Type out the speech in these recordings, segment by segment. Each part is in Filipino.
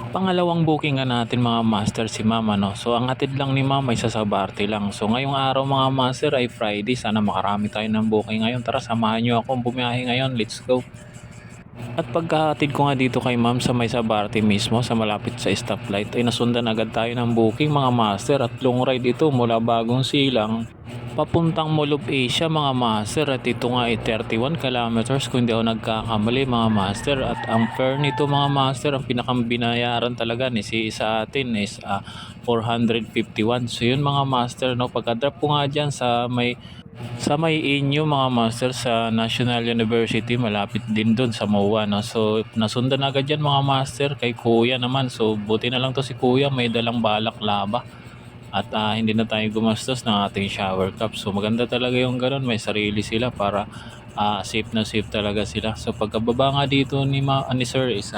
Pangalawang booking nga natin mga master si ma'am ano. So ang hatid lang ni ma'am ay sa Sabarte lang. So ngayong araw mga master ay Friday. Sana makarami tayo ng booking ngayon. Tara samahan nyo akong bumiyahe ngayon. Let's go. At pagkahatid ko nga dito kay ma'am sa may Sabarte mismo sa malapit sa stoplight ay nasundan agad tayo ng booking mga master at long ride ito mula Bagong Silang papuntang Mall of Asia mga master at ito nga ay 31 kilometers kung hindi ako nagkakamali mga master at ang fare nito mga master ang pinakang binayaran talaga ni si sa atin is 451. So yun mga master no, pagka-drop ko nga dyan sa may inyo mga master sa National University malapit din doon sa MOA no. So nasundan agad yan mga master kay kuya naman. So buti na lang to si kuya may dalang balak laba. At hindi na tayo gumastos ng ating shower cup. So maganda talaga yung ganun. May sarili sila para safe na safe talaga sila. So pagkababa nga dito ni Sir is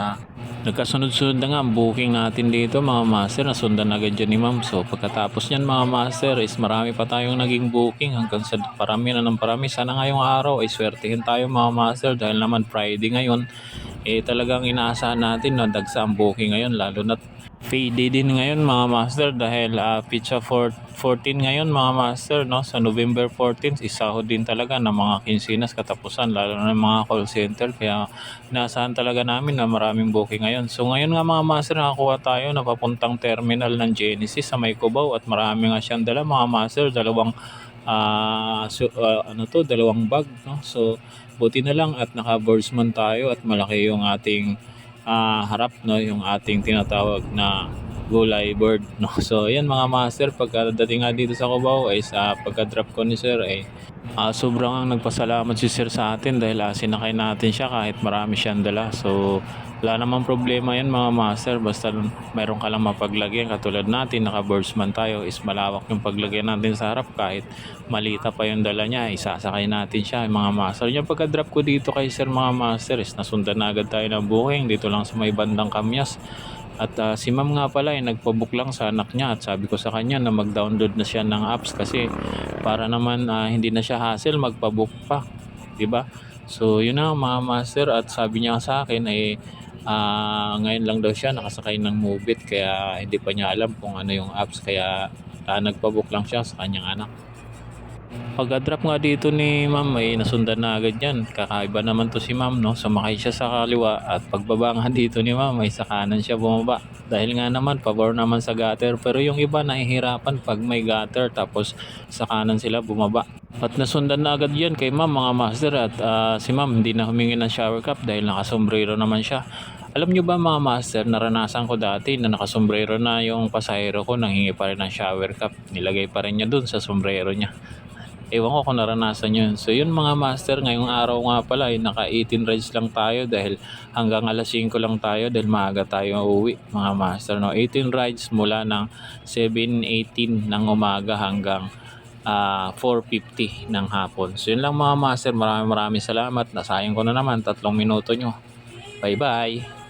nagkasunod-sunod na nga ang booking natin dito mga master. Nasundan agad dyan ni ma'am. So pagkatapos nyan mga master is marami pa tayong naging booking hanggang sa parami na ng parami. Sana ngayong araw ay swertihin tayo mga master dahil naman Friday ngayon. Talagang inaasahan natin na dagsa ang booking ngayon lalo na payday din ngayon mga master dahil pizza 14 ngayon mga master no, sa November 14 isahod din talaga ng mga kinsinas katapusan lalo na ng mga call center kaya inaasahan talaga namin na maraming booking ngayon. So ngayon nga mga master nakakuha tayo na papuntang terminal ng Genesis sa May Cubao at marami nga siyang dala mga master, dalawang dalawang bag no. So buti na lang at naka-boardsman tayo at malaki yung ating harap no, yung ating tinatawag na gulay bird no. So yan mga master, pagkadating nga dito sa Cubao ay sa pagka-drop ko ni sir ay sobrang nagpasalamat si sir sa atin dahil sinakay natin siya kahit marami siyang dala. So wala namang problema yan mga master, basta mayroon ka lang mapaglagyan katulad natin naka-boardsman tayo is malawak yung paglagyan natin sa harap kahit malita pa yung dala niya isasakay natin siya mga master. Yung pagka-drop ko dito kay sir mga master is nasundan na agad tayo ng booking dito lang sa may bandang Kamyas. At si ma'am nga pala ay nagpabook lang sa anak niya at sabi ko sa kanya na mag-download na siya ng apps kasi para naman hindi na siya hassle magpabook pa, di ba? So yun na mga master at sabi niya sa akin ay ngayon lang daw siya nakasakay ng Mobit kaya hindi pa niya alam kung ano yung apps kaya nagpabook lang siya sa kanyang anak. Pagka-drop nga dito ni ma'am ay nasundan na agad yan. Kakaiba naman to si ma'am no. Sumakay siya sa kaliwa at pagbaba nga dito ni ma'am ay sa kanan siya bumaba. Dahil nga naman pabor naman sa gutter pero yung iba nahihirapan pag may gutter tapos sa kanan sila bumaba. At nasundan na agad yan kay ma'am mga master at si ma'am hindi na humingi ng shower cup dahil nakasombrero naman siya. Alam nyo ba mga master, naranasan ko dati na nakasombrero na yung pasahero ko nang hingi pa rin ng shower cup. Nilagay pa rin niya dun sa sombrero niya. Ewan ko kung naranasan yun. So yun mga master, ngayong araw nga pala ay naka 18 rides lang tayo dahil hanggang alas 5 lang tayo dahil maaga tayo uuwi mga master. No? 18 rides mula ng 7:18 ng umaga hanggang 4:50 ng hapon. So yun lang mga master, maraming salamat. Nasayang ko na naman 3 minuto nyo. Bye bye!